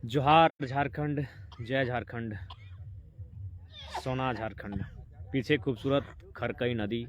जोहार झारखंड, जय झारखंड, सोना झारखंड। पीछे खूबसूरत खरकई नदी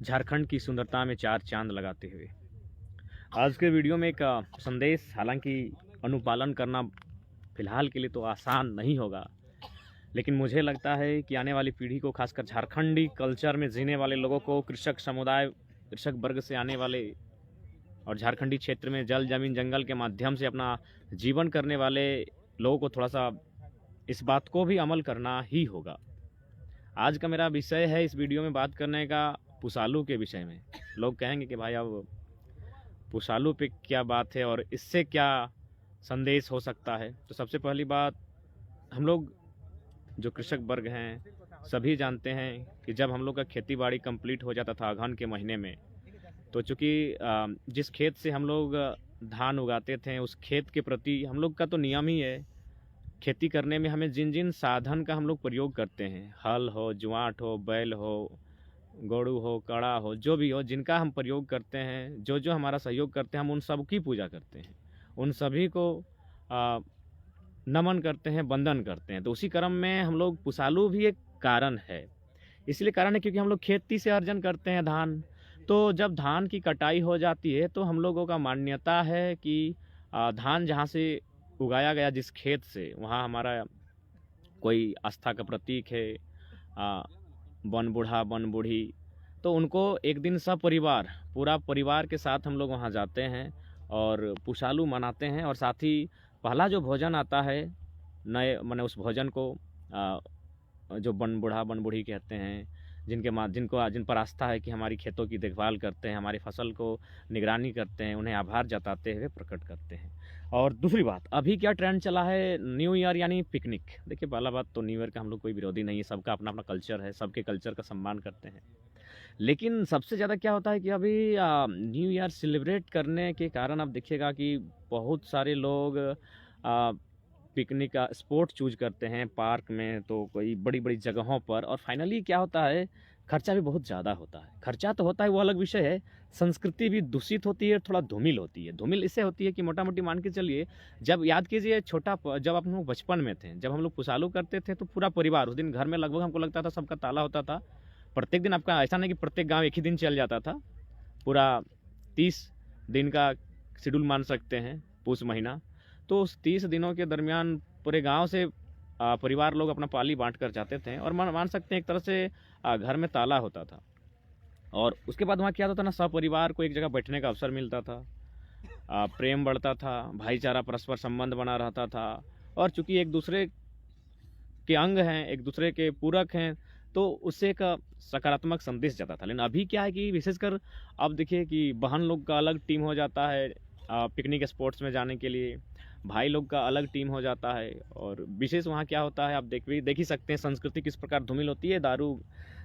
झारखंड की सुंदरता में चार चांद लगाते हुए आज के वीडियो में एक संदेश, हालांकि अनुपालन करना फिलहाल के लिए तो आसान नहीं होगा, लेकिन मुझे लगता है कि आने वाली पीढ़ी को, खासकर झारखंडी कल्चर में जीने वाले लोगों को, कृषक समुदाय, कृषक वर्ग से आने वाले और झारखंडी क्षेत्र में जल जमीन जंगल के माध्यम से अपना जीवन करने वाले लोगों को थोड़ा सा इस बात को भी अमल करना ही होगा। आज का मेरा विषय है इस वीडियो में बात करने का पुसालू के विषय में। लोग कहेंगे कि भाई अब पुसालू पे क्या बात है और इससे क्या संदेश हो सकता है। तो सबसे पहली बात, हम लोग जो कृषक वर्ग हैं सभी जानते हैं कि जब हम लोग का खेती बाड़ी कंप्लीट हो जाता था अगहन के महीने में, तो चूँकि जिस खेत से हम लोग धान उगाते थे उस खेत के प्रति हम लोग का तो नियम ही है, खेती करने में हमें जिन जिन साधन का हम लोग प्रयोग करते हैं, हल हो, जुआट हो, बैल हो, गौड़ू हो, कड़ा हो, जो भी हो, जिनका हम प्रयोग करते हैं, जो जो हमारा सहयोग करते हैं, हम उन सब की पूजा करते हैं, उन सभी को नमन करते हैं, वंदन करते हैं। तो उसी क्रम में हम लोग पुसालू भी एक कारण है। इसलिए कारण है क्योंकि हम लोग खेती से अर्जन करते हैं धान। तो जब धान की कटाई हो जाती है तो हम लोगों का मान्यता है कि धान जहाँ से उगाया गया जिस खेत से, वहाँ हमारा कोई आस्था का प्रतीक है, वन बूढ़ा वन बूढ़ी, तो उनको एक दिन सपरिवार, पूरा परिवार के साथ हम लोग वहाँ जाते हैं और पुसालू मनाते हैं। और साथ ही पहला जो भोजन आता है, नए माने उस भोजन को जो वन बूढ़ा वन बूढ़ी कहते हैं, जिन पर आस्था है कि हमारी खेतों की देखभाल करते हैं, हमारी फसल को निगरानी करते हैं, उन्हें आभार जताते हुए प्रकट करते हैं। और दूसरी बात, अभी क्या ट्रेंड चला है, न्यू ईयर यानी पिकनिक। देखिए, पहला बात तो न्यू ईयर का हम लोग कोई विरोधी नहीं है, सबका अपना अपना कल्चर है, सबके कल्चर का सम्मान करते हैं। लेकिन सबसे ज़्यादा क्या होता है कि अभी न्यू ईयर सेलिब्रेट करने के कारण आप देखिएगा कि बहुत सारे लोग पिकनिक का स्पॉट चूज करते हैं पार्क में, तो कोई बड़ी बड़ी जगहों पर। और फाइनली क्या होता है, खर्चा भी बहुत ज़्यादा होता है। खर्चा तो होता है, वो अलग विषय है। संस्कृति भी दूषित होती है, थोड़ा धूमिल होती है। धूमिल इससे होती है कि मोटा मोटी मान के चलिए, जब याद कीजिए जब आप लोग बचपन में थे, जब हम लोग पुसालू करते थे तो पूरा परिवार उस दिन घर में लगभग हमको लगता था सबका ताला होता था। प्रत्येक दिन आपका ऐसा नहीं कि प्रत्येक गांव एक ही दिन चल जाता था, पूरा 30 दिन का शेड्यूल मान सकते हैं, पूस महीना। तो उस 30 दिनों के दरमियान पूरे गांव से परिवार लोग अपना पाली बांट कर जाते थे और मान सकते हैं एक तरह से घर में ताला होता था। और उसके बाद वहाँ क्या होता था ना, सब परिवार को एक जगह बैठने का अवसर मिलता था, प्रेम बढ़ता था, भाईचारा परस्पर संबंध बना रहता था। और चूंकि एक दूसरे के अंग हैं, एक दूसरे के पूरक हैं, तो उससे एक सकारात्मक संदेश जाता था। लेकिन अभी क्या है कि विशेषकर अब देखिए कि बहन लोग का अलग टीम हो जाता है पिकनिक स्पॉट्स में जाने के लिए, भाई लोग का अलग टीम हो जाता है। और विशेष वहाँ क्या होता है, आप देख ही सकते हैं संस्कृति किस प्रकार धूमिल होती है। दारू,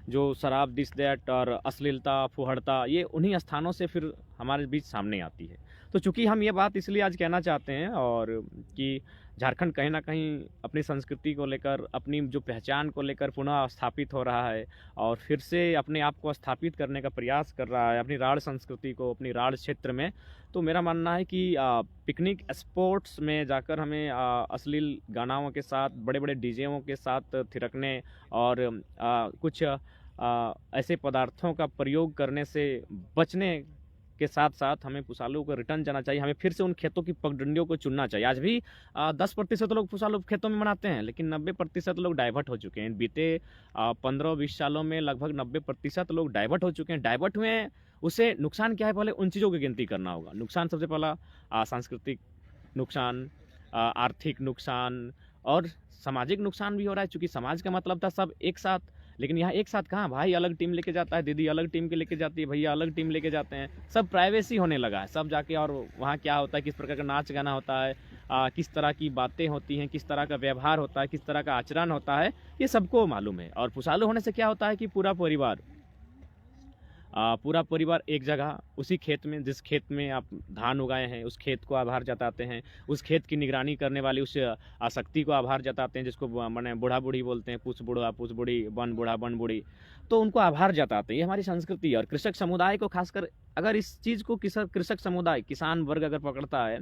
जो शराब, दिस दैट और अश्लीलता, फुहड़ता, ये उन्हीं स्थानों से फिर हमारे बीच सामने आती है। तो चूंकि हम ये बात इसलिए आज कहना चाहते हैं और कि झारखंड कहीं ना कहीं अपनी संस्कृति को लेकर, अपनी जो पहचान को लेकर पुनः स्थापित हो रहा है और फिर से अपने आप को स्थापित करने का प्रयास कर रहा है, अपनी राढ़ संस्कृति को, अपनी राढ़ क्षेत्र में। तो मेरा मानना है कि पिकनिक स्पॉट्स में जाकर हमें अश्लील गानाओं के साथ, बड़े बड़े डीजेओं के साथ थिरकने और कुछ ऐसे पदार्थों का प्रयोग करने से बचने के साथ साथ हमें पुसालू को रिटर्न जाना चाहिए। हमें फिर से उन खेतों की पगडंडियों को चुनना चाहिए। आज भी 10% लोग पुसालू खेतों में मनाते हैं, लेकिन 90% लोग डाइवर्ट हो चुके हैं। बीते 15-20 सालों में लगभग 90% लोग डाइवर्ट हो चुके हैं। डाइवर्ट हुए हैं, उससे नुकसान क्या है, पहले उन चीज़ों की गिनती करना होगा। नुकसान सबसे पहला सांस्कृतिक नुकसान, आर्थिक नुकसान और सामाजिक नुकसान भी हो रहा है, क्योंकि समाज का मतलब था सब एक साथ। लेकिन यहाँ एक साथ कहाँ, भाई अलग टीम लेके जाता है, दीदी अलग टीम के लेके जाती है, भैया अलग टीम लेके जाते हैं, सब प्राइवेसी होने लगा है सब जाके। और वहाँ क्या होता है, किस प्रकार का नाच गाना होता है, किस तरह की बातें होती हैं, किस तरह का व्यवहार होता है, किस तरह का आचरण होता है, ये सबको मालूम है। और पुसालू होने से क्या होता है कि पूरा परिवार एक जगह, उसी खेत में, जिस खेत में आप धान उगाए हैं उस खेत को आभार जताते हैं, उस खेत की निगरानी करने वाली उस आसक्ति को आभार जताते हैं, जिसको माने बूढ़ा बूढ़ी बोलते हैं, पूछ बूढ़ा पूछ बूढ़ी, वन बूढ़ा वन बूढ़ी, तो उनको आभार जताते हैं। ये हमारी संस्कृति है। और कृषक समुदाय को खासकर, अगर इस चीज़ को कृषक समुदाय, किसान वर्ग अगर पकड़ता है,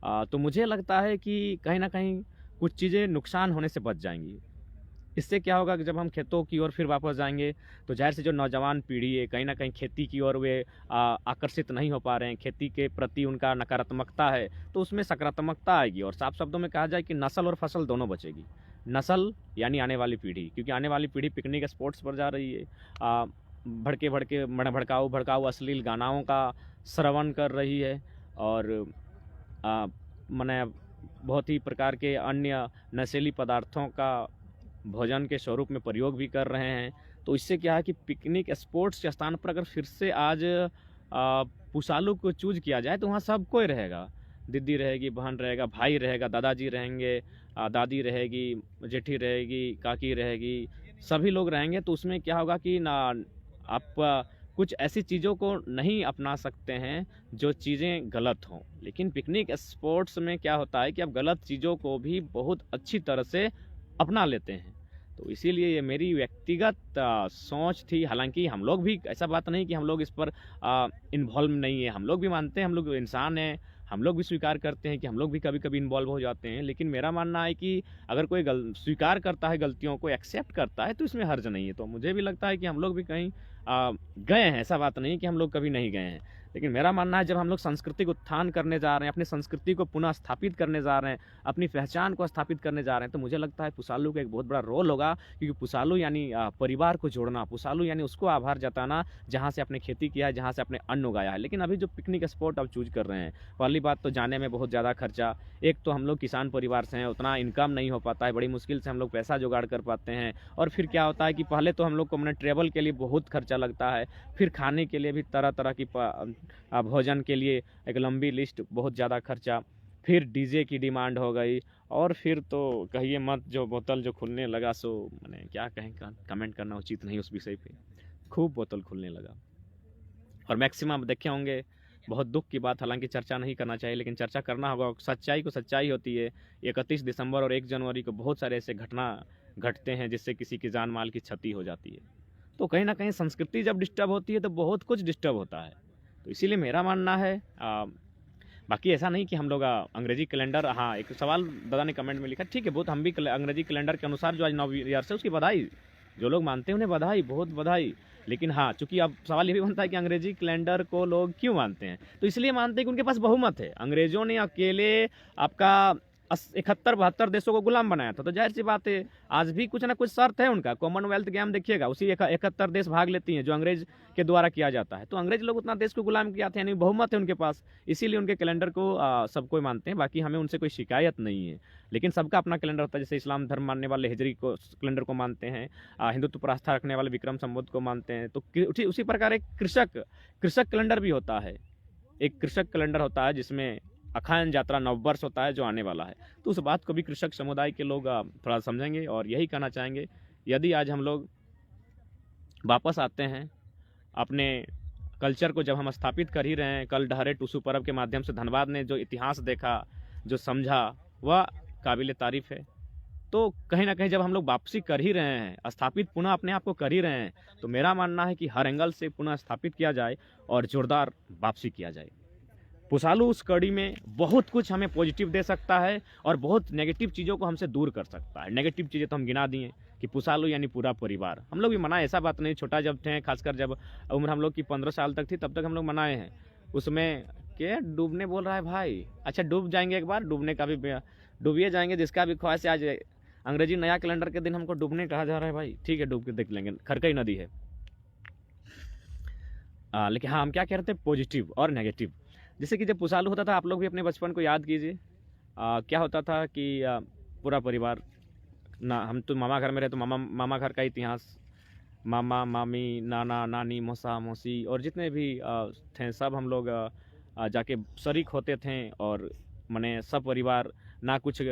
तो मुझे लगता है कि कहीं न कहीं कुछ चीज़ें नुकसान होने से बच जाएँगी। इससे क्या होगा कि जब हम खेतों की ओर फिर वापस जाएँगे, तो ज़ाहिर से जो नौजवान पीढ़ी है, कहीं न कहीं खेती की ओर वे आकर्षित नहीं हो पा रहे हैं, खेती के प्रति उनका नकारात्मकता है, तो उसमें सकारात्मकता आएगी और साफ शब्दों में कहा जाए कि नस्ल और फसल दोनों बचेगी। नस्ल यानी आने वाली पीढ़ी, क्योंकि आने वाली पीढ़ी पिकनिक स्पॉट्स पर जा रही है। भड़के-भड़के भड़काऊ-भड़काऊ अश्लील गानाओं का श्रवण कर रही है और माने बहुत ही प्रकार के अन्य नशीली पदार्थों का भोजन के स्वरूप में प्रयोग भी कर रहे हैं। तो इससे क्या है कि पिकनिक स्पॉट्स के स्थान पर अगर फिर से आज पुसालू को चूज़ किया जाए तो वहाँ सब कोई रहेगा। दीदी रहेगी, बहन रहेगा, भाई रहेगा, दादाजी रहेंगे, दादी रहेगी, जेठी रहेगी, काकी रहेगी, सभी लोग रहेंगे। तो उसमें क्या होगा कि ना आप कुछ ऐसी चीज़ों को नहीं अपना सकते हैं जो चीज़ें गलत हों। लेकिन पिकनिक स्पॉट्स में क्या होता है कि आप गलत चीज़ों को भी बहुत अच्छी तरह से अपना लेते हैं। तो इसीलिए ये मेरी व्यक्तिगत सोच थी। हालाँकि हम लोग भी ऐसा बात नहीं कि हम लोग इस पर इन्वॉल्व नहीं है। हम लोग भी मानते हैं, हम लोग इंसान हैं, हम लोग भी स्वीकार करते हैं कि हम लोग भी कभी-कभी इन्वॉल्व हो जाते हैं। लेकिन मेरा मानना है कि अगर कोई स्वीकार करता है गलतियों को, एक्सेप्ट करता है, तो इसमें हर्ज नहीं है। तो मुझे भी लगता है कि हम लोग भी कहीं गए हैं, ऐसा बात नहीं है कि हम लोग कभी नहीं गए हैं। लेकिन मेरा मानना है जब हम लोग सांस्कृतिक उत्थान करने जा रहे हैं, अपनी संस्कृति को पुनः स्थापित करने जा रहे हैं, अपनी पहचान को स्थापित करने जा रहे हैं, तो मुझे लगता है पुसालू का एक बहुत बड़ा रोल होगा। क्योंकि पुसालू यानी परिवार को जोड़ना, पुसालू यानी उसको आभार जताना जहाँ से आपने खेती किया है, जहाँ से आपने अन्न उगाया है। लेकिन अभी जो पिकनिक स्पॉट आप चूज़ कर रहे हैं, पहली बात तो जाने में बहुत ज़्यादा खर्चा। एक तो हम लोग किसान परिवार से हैं, उतना इनकम नहीं हो पाता है, बड़ी मुश्किल से हम लोग पैसा जुगाड़ कर पाते हैं। और फिर क्या होता है कि पहले तो हम लोग को अपने ट्रैवल के लिए बहुत खर्चा लगता है, फिर खाने के लिए भी तरह-तरह की भोजन के लिए एक लंबी लिस्ट, बहुत ज़्यादा खर्चा, फिर डीजे की डिमांड हो गई और फिर तो कहिए मत, जो बोतल जो खुलने लगा सो माने क्या कहें, कमेंट करना उचित नहीं उस विषय पे। खूब बोतल खुलने लगा और मैक्सिमम आप देखे होंगे, बहुत दुःख की बात, हालाँकि चर्चा नहीं करना चाहिए लेकिन चर्चा करना होगा। सच्चाई को सच्चाई होती है। 31 दिसंबर और 1 जनवरी को बहुत सारे ऐसे घटना घटते हैं जिससे किसी की जान-माल की क्षति हो जाती है। तो कहीं न कहीं संस्कृति जब डिस्टर्ब होती है तो बहुत कुछ डिस्टर्ब होता है। तो इसीलिए मेरा मानना है बाकी ऐसा नहीं कि हम लोग अंग्रेजी कैलेंडर, हाँ, एक सवाल दादा ने कमेंट में लिखा, ठीक है, बहुत हम भी अंग्रेजी कैलेंडर के अनुसार जो आज नव ईयर है उसकी बधाई, जो लोग मानते हैं उन्हें बधाई, बहुत बधाई। लेकिन हाँ, चूँकि अब सवाल ये भी बनता है कि अंग्रेजी कैलेंडर को लोग क्यों मानते हैं? तो इसलिए मानते हैं कि उनके पास बहुमत है। अंग्रेज़ों ने अकेले आपका 71-72 देशों को गुलाम बनाया था, तो ज़ाहिर-सी बात है, आज भी कुछ ना कुछ शर्त है उनका। कॉमनवेल्थ गेम देखिएगा, उसी 71 देश भाग लेती हैं, जो अंग्रेज़ के द्वारा किया जाता है। तो अंग्रेज़ लोग उतना देश को गुलाम किया था, यानी बहुमत है उनके पास, इसीलिए उनके कैलेंडर को सब कोई मानते हैं। बाकी हमें उनसे कोई शिकायत नहीं है। लेकिन सबका अपना कैलेंडर होता है, जैसे इस्लाम धर्म मानने वाले हिजरी को कैलेंडर को मानते हैं, हिंदुत्व पर आस्था रखने वाले विक्रम संवत को मानते हैं। तो उसी प्रकार एक कृषक कैलेंडर भी होता है। एक कृषक कैलेंडर होता है जिसमें अखायन यात्रा नववर्ष होता है जो आने वाला है। तो उस बात को भी कृषक समुदाय के लोग थोड़ा समझेंगे और यही कहना चाहेंगे, यदि आज हम लोग वापस आते हैं अपने कल्चर को, जब हम स्थापित कर ही रहे हैं, कल डहरे टुसू पर्व के माध्यम से धनबाद ने जो इतिहास देखा, जो समझा, वह काबिल तारीफ़ है। तो कहीं न कहीं जब हम लोग वापसी कर ही रहे हैं, स्थापित पुनः अपने आप को कर ही रहे हैं, तो मेरा मानना है कि हर एंगल से पुनः स्थापित किया जाए और जोरदार वापसी किया जाए। पुसालू उस कड़ी में बहुत कुछ हमें पॉजिटिव दे सकता है और बहुत नेगेटिव चीज़ों को हमसे दूर कर सकता है। नेगेटिव चीज़ें तो हम गिना दिए कि पुसालू यानी पूरा परिवार, हम लोग भी मनाए, ऐसा बात नहीं। छोटा जब थे, खासकर जब उम्र हम लोग की 15 साल तक थी, तब तक हम लोग मनाए हैं। उसमें क्या डूबने बोल रहा है भाई? अच्छा, डूब जाएंगे एक बार, डूबने का भी डूबिए जाएंगे, जिसका भी ख्वाहिश है। आज अंग्रेजी नया कैलेंडर के दिन हमको डूबने कहा जा रहा है भाई, ठीक है, डूब के देख लेंगे, खरकई नदी है। लेकिन हाँ, हम क्या कह रहे थे, पॉजिटिव और नेगेटिव। जैसे कि जब पुसालू होता था, आप लोग भी अपने बचपन को याद कीजिए। क्या होता था कि पूरा परिवार, ना हम तो मामा घर में रहे, तो मामा घर का इतिहास, मामा मामी, नाना नानी, मौसा मौसी और जितने भी थे, सब हम लोग जाके शरीक होते थे और माने सब परिवार, ना कुछ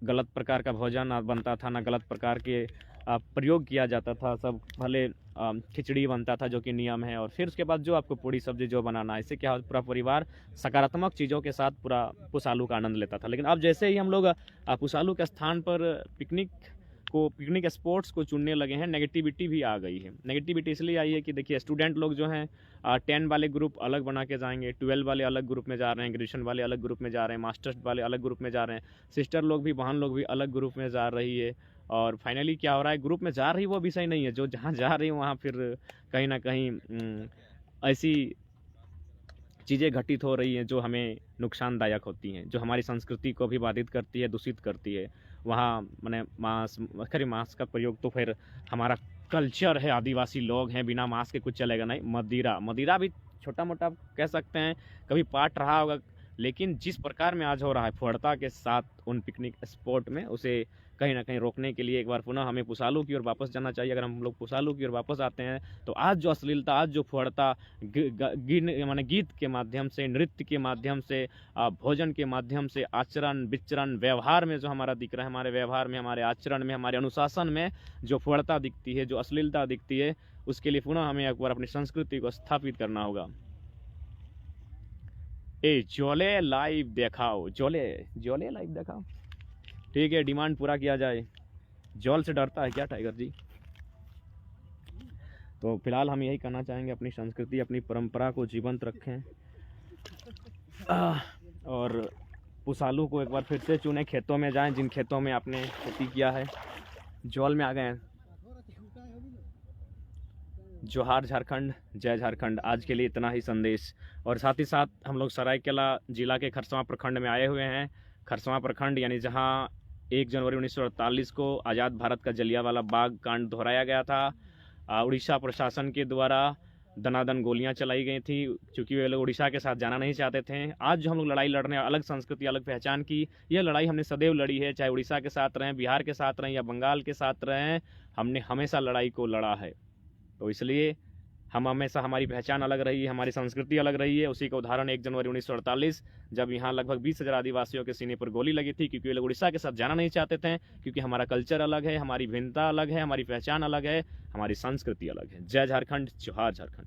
गलत प्रकार का भोजन बनता था, ना गलत प्रकार के प्रयोग किया जाता था। सब भले खिचड़ी बनता था जो कि नियम है, और फिर उसके बाद जो आपको पूड़ी सब्जी जो बनाना है, इससे क्या हो, पूरा परिवार सकारात्मक चीज़ों के साथ पूरा पुसालू का आनंद लेता था। लेकिन अब जैसे ही हम लोग पुसालू के स्थान पर पिकनिक पिकनिक स्पॉट्स को चुनने लगे हैं, नेगेटिविटी भी आ गई है। नेगेटिविटी इसलिए आई है कि देखिए स्टूडेंट लोग जो हैं 10 वाले ग्रुप अलग बना के जाएंगे, 12 वाले अलग ग्रुप में जा रहे हैं, ग्रेजुएशन वाले अलग ग्रुप में जा रहे हैं, मास्टर्स वाले अलग ग्रुप में जा रहे हैं, सिस्टर लोग भी, बहन लोग भी अलग ग्रुप में जा रही है। और फाइनली क्या हो रहा है, ग्रुप में जा रही वो विषय नहीं है, जो जहाँ जा रही है वहाँ फिर कहीं ना कहीं ऐसी चीज़ें घटित हो रही हैं जो हमें नुकसानदायक होती हैं, जो हमारी संस्कृति को भी बाधित करती है, दूषित करती है। वहाँ मैंने मांस का प्रयोग, तो फिर हमारा कल्चर है, आदिवासी लोग हैं, बिना मांस के कुछ चलेगा नहीं। मदिरा भी छोटा मोटा कह सकते हैं कभी पार्ट रहा होगा, लेकिन जिस प्रकार में आज हो रहा है फुहड़ता के साथ उन पिकनिक स्पॉट में, उसे कहीं ना कहीं रोकने के लिए एक बार पुनः हमें पुसालू की ओर वापस जाना चाहिए। अगर हम लोग पुसालू की ओर वापस आते हैं तो आज जो अश्लीलता, आज जो फुहड़ता माने गीत के माध्यम से, नृत्य के माध्यम से, भोजन के माध्यम से, आचरण विचरण व्यवहार में जो हमारा दिख रहा है, हमारे व्यवहार में, हमारे आचरण में, हमारे अनुशासन में जो फुहड़ता दिखती है, जो अश्लीलता दिखती है, उसके लिए पुनः हमें एक बार अपनी संस्कृति को स्थापित करना होगा। जोले लाइव दिखाओ, जोले लाइव दिखाओ, ठीक है, डिमांड पूरा किया जाए। जॉल से डरता है क्या टाइगर जी? तो फिलहाल हम यही कहना चाहेंगे, अपनी संस्कृति, अपनी परंपरा को जीवंत रखें और पुसालू को एक बार फिर से चुने, खेतों में जाएं जिन खेतों में आपने खेती किया है। जॉल में आ गए हैं। जोहार झारखंड, जय झारखंड। आज के लिए इतना ही संदेश। और साथ ही साथ हम लोग सरायकेला जिला के खरसवां प्रखंड में आए हुए हैं। खरसवां प्रखंड यानी जहां 1 जनवरी 1948 को आज़ाद भारत का जलियांवाला बाग कांड दोहराया गया था। उड़ीसा प्रशासन के द्वारा दनादन गोलियां चलाई गई थी, क्योंकि वे लोग उड़ीसा के साथ जाना नहीं चाहते थे। आज जो हम लोग लड़ाई लड़ रहे हैं, अलग संस्कृति, अलग पहचान की, यह लड़ाई हमने सदैव लड़ी है, चाहे उड़ीसा के साथ रहें, बिहार के साथ रहें या बंगाल के साथ रहें, हमने हमेशा लड़ाई को लड़ा है। तो इसलिए हम हमेशा, हमारी पहचान अलग रही है, हमारी संस्कृति अलग रही है। उसी का उदाहरण 1 जनवरी 1948, जब यहाँ लगभग 20,000 आदिवासियों के सीने पर गोली लगी थी, क्योंकि वे लोग उड़ीसा के साथ जाना नहीं चाहते थे, क्योंकि हमारा कल्चर अलग है, हमारी भिन्नता अलग है, हमारी पहचान अलग है, हमारी संस्कृति अलग है। जय झारखंड, जोहार झारखंड।